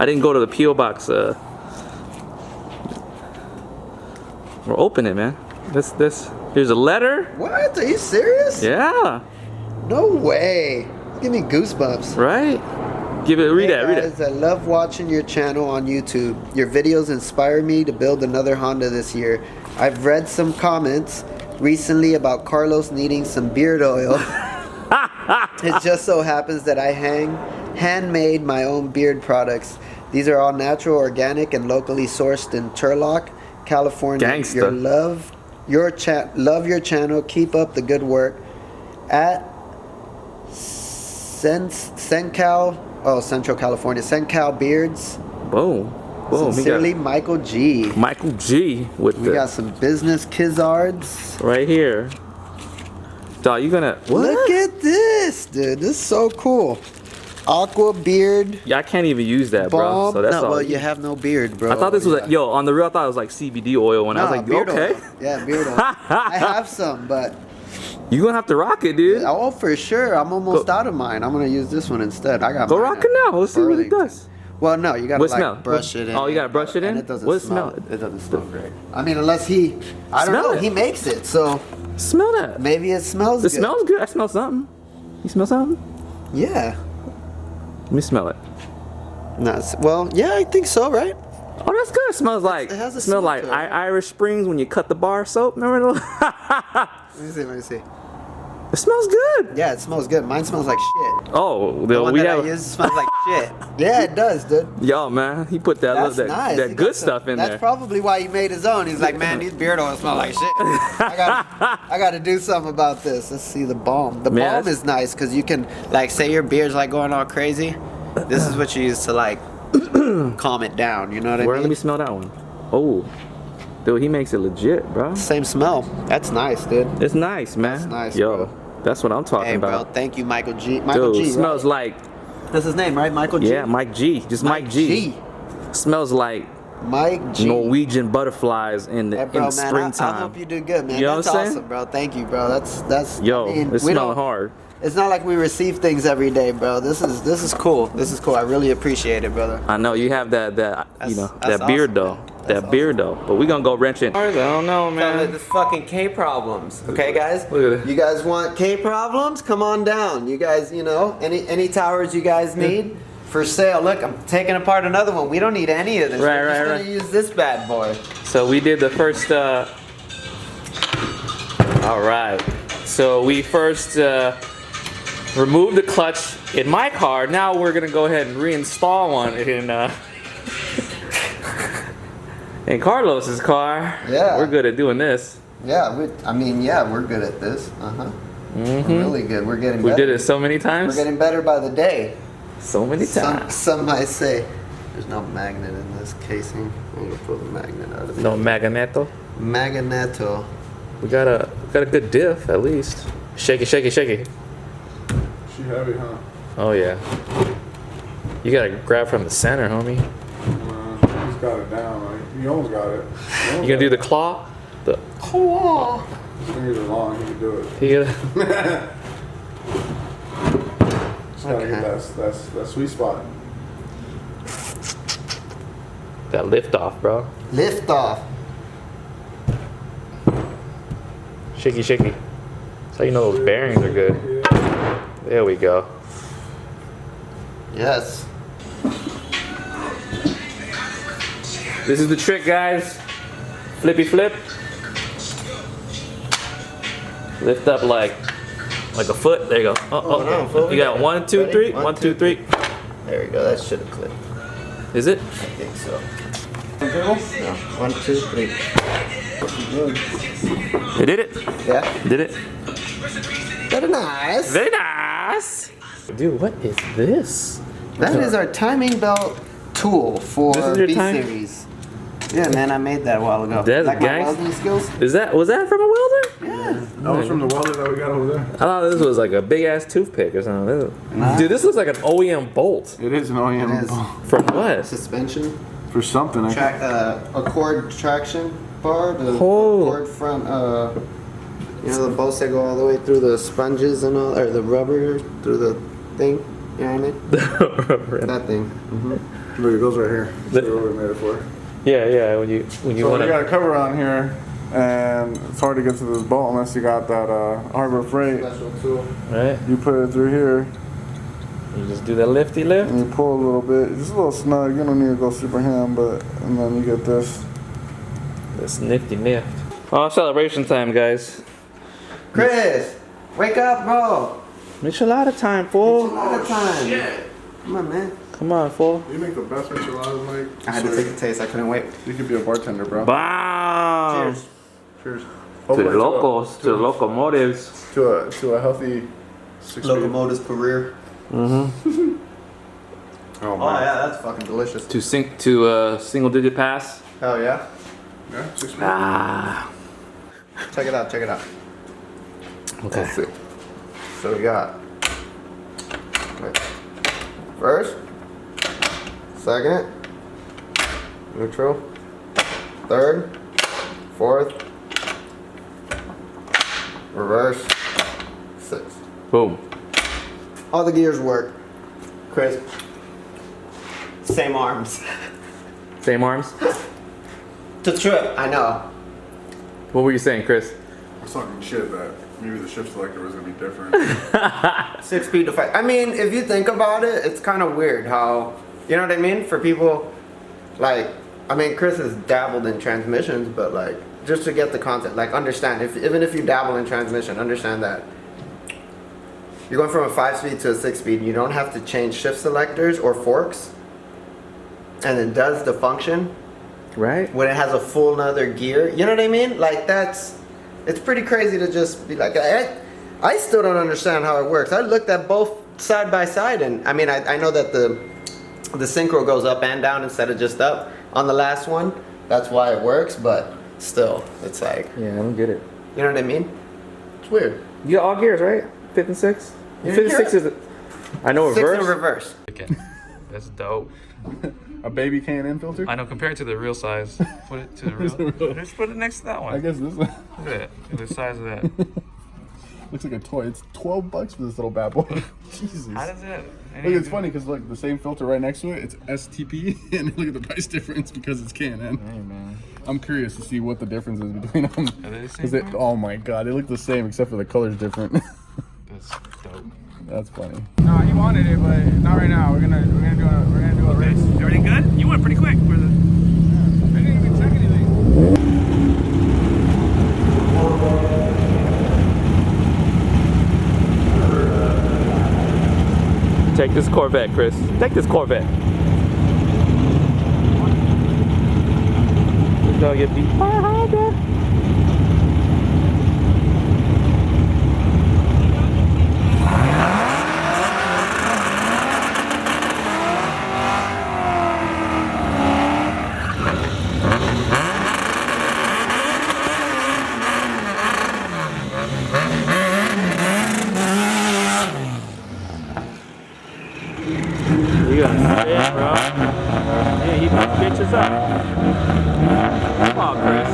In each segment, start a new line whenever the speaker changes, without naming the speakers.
I didn't go to the P.O. box. We're opening it, man. Here's a letter.
What? Are you serious?
Yeah.
No way. Give me goosebumps.
Right? Read it.
I love watching your channel on YouTube. Your videos inspire me to build another Honda this year. I've read some comments recently about Carlos needing some beard oil. It just so happens that I handmade my own beard products. These are all natural, organic, and locally sourced in Turlock, California.
Gangsta.
Love your channel. Keep up the good work. At Central California. Sencal Beards.
Boom.
Sincerely, Michael G.
Michael G. We
got some business kizards.
Right here. Dog, you gonna... What?
Look at this, dude. This is so cool. Aqua beard.
Yeah, I can't even use that, bro. So that's all.
Well, you have no beard, bro.
I thought this was on the real. I thought it was like CBD oil. When I was like, okay.
Oil. Yeah, beard oil. I have some, but
you gonna have to rock it, dude.
Oh, for sure. I'm almost out of mine. I'm gonna use this one instead. I got.
Go rock it now. Let's see what it does.
Well, no, you gotta brush it in.
Oh, you gotta brush it in.
And it doesn't smell. It doesn't smell great. I mean, unless I don't know. He makes it, so.
Smell that.
Maybe it smells good.
It smells good. I smell something. You smell something?
Yeah.
Let me smell it.
No, well, yeah, I think so, right?
Oh, that's good. It smells like smell like Irish Springs when you cut the bar soap. Remember?
Let me see.
It smells good.
Yeah, it smells good. Mine smells like shit.
Oh,
the one I use smells like shit. Yeah, it does, dude.
Yo, man, he put that good stuff in there.
That's probably why he made his own. He's like, man, these beard oils smell like shit. I gotta do something about this. Let's see the balm. The balm is nice because you can, like, say your beard's like going all crazy. This is what you use to like calm it down. You know what I mean?
Let me smell that one. Oh, dude, he makes it legit, bro.
Same smell. That's nice, dude.
It's nice, man.
That's nice,
yo.
Bro.
That's what I'm talking about.
Bro, thank you, Michael G. Michael
Dude,
G.
Smells like.
That's his name, right? Michael G.
Yeah, Mike G. Just Mike G. Smells like
Mike G.
Norwegian butterflies in the springtime.
I hope you do good, man.
You know
that's
what I'm
awesome,
saying?
Bro. Thank you, bro. That's.
Yo,
I mean,
it's smelling hard.
It's not like we receive things every day, bro. This is cool. This is cool. I really appreciate it, brother.
I know you have that beard though. That beard though. But we gonna go wrench it. I don't know, man.
This fucking K problems. Okay, guys.
Look at it.
You guys want K problems? Come on down. You guys, any towers you guys need for sale. Look, I'm taking apart another one. We don't need any of this. We're just gonna use this bad boy.
So we did the first. All right. So we first removed the clutch in my car. Now we're gonna go ahead and reinstall one in Carlos's car.
Yeah.
We're good at doing this.
Yeah, we're good at this. We're really good. We're getting better.
We did it so many times.
We're getting better by the day.
So many times.
Some might say there's no magnet in this casing. I'm gonna pull the magnet out of it.
No magneto?
Magneto.
We got a good diff at least. Shake it, shake it, shake it.
She heavy, huh?
Oh yeah. You gotta grab from the center, homie.
He's got it down, right? He almost got it.
You gonna do the claw? The
claw.
His fingers are long, he can do it. Just gotta get that sweet spot.
That lift off, bro.
Lift off.
Shaky, shaky. That's how you know those bearings are good. There we go.
Yes.
This is the trick, guys. Flippy flip. Lift up like a foot. There you go. You got 1, 2, 3. 1, 2, 3.
There we go. That should have clipped.
Is it?
I think so. No. 1, 2, 3.
It did it.
Yeah.
Did it.
Very nice.
Very nice. Dude, what is this?
That is our timing belt tool for B-Series. Yeah, man, I made that a while ago.
That's
like my welding skills.
Was that from a welder?
Yeah.
That was from the welder that we got over there.
I thought this was like a big ass toothpick or something. Nah. Dude, this looks like an OEM bolt.
It is an OEM bolt.
From what?
Suspension.
For something.
A cord traction bar. The cord front. The bolts that go all the way through the sponges and all, or the rubber through the thing. You know what I mean?
The rubber.
That thing.
Look, it goes right here. That's what we made it for.
Yeah. When you
So
want
you got a cover on here, and it's hard to get to this bolt unless you got that Harbor Freight.
Special tool.
right,
You put it through here,
you just do that lifty lift.
and you pull a little bit. Just a little snug. You don't need to go super ham, and then you get this.
This nifty nift. Oh, celebration time, guys.
Chris, wake up, bro.
Michelada time,
A
fool.
lot of time. Come on, man.
Come on, fool.
You make the best micheladas, Mike.
I had to take a taste. I couldn't wait.
You could be a bartender, bro.
Bam!
Cheers.
Cheers.
To the locals, to the locomotives.
To a healthy 6
Locomotive's career.
Mm-hmm.
Oh,
Oh
man.
yeah, that's fucking delicious.
To single digit pass.
Hell yeah.
Yeah, 6 feet.
Ah.
Check it out. Check it out.
Okay.
Let's see. So we got first, second, neutral, third, fourth, reverse, sixth.
Boom.
All the gears work. Chris, same arms.
Same arms.
To trip, I know.
What were you saying, Chris?
I was talking shit that maybe the shift selector was gonna be different.
6 speed to 5. I mean, if you think about it, it's kind of weird how, you know what I mean? For people, like, I mean, Chris has dabbled in transmissions, but like, just to get the concept, like, understand, even if you dabble in transmission, understand that you're going from a 5-speed to a 6-speed, you don't have to change shift selectors or forks, and it does the function
Right?
when it has a full another gear. You know what I mean? Like, it's pretty crazy to just be like, I still don't understand how it works. I looked at both side by side, and I mean, I know that the synchro goes up and down instead of just up on the last one. That's why it works, but still, it's like,
Yeah, I don't get it.
you know what I mean? It's weird.
You got all gears, right? 5th and 6th?
Yeah,
5th and 6th is. I know
6
reverse.
and reverse.
That's dope.
A baby K&N filter?
I know compared to the real size. Put it to the real. Just put it next to that one.
I guess this one
Look at it. The size of that.
looks like a toy. It's $12 for this little bad boy. Jesus.
How does it?
Look, it's funny because like the same filter right next to it, it's STP, and look at the price difference because it's K&N.
Hey man.
I'm curious to see what the difference is between them.
Are they the same
Is it?
price?
Oh my god, they look the same except for the color's different.
That's dope.
That's funny.
No, he wanted it, but not right now. We're gonna do a race.
Everything good? You went pretty quick.
I didn't even check anything.
Take this Corvette, Chris. Take this Corvette. It's gonna get beat by a Honda. You gonna spit, bro? Yeah, you put bitches up. Come on, Chris.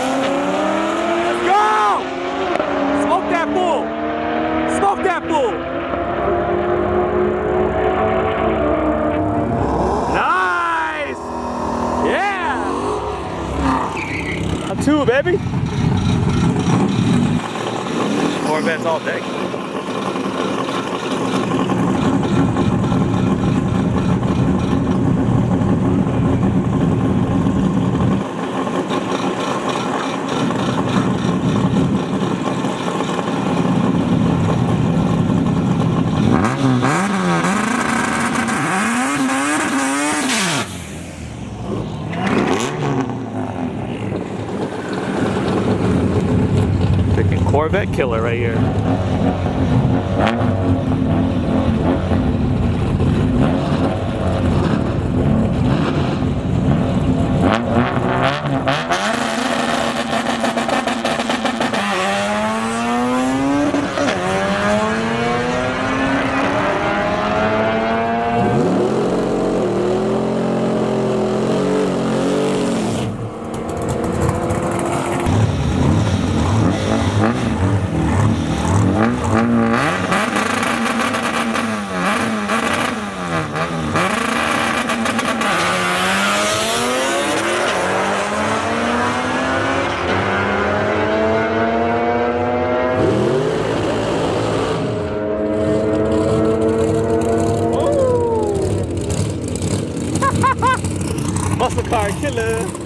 Let's go! Smoke that bull! Smoke that bull! Nice! Yeah! A 2, baby! Corvettes all day. Freaking Corvette killer right here. car killer.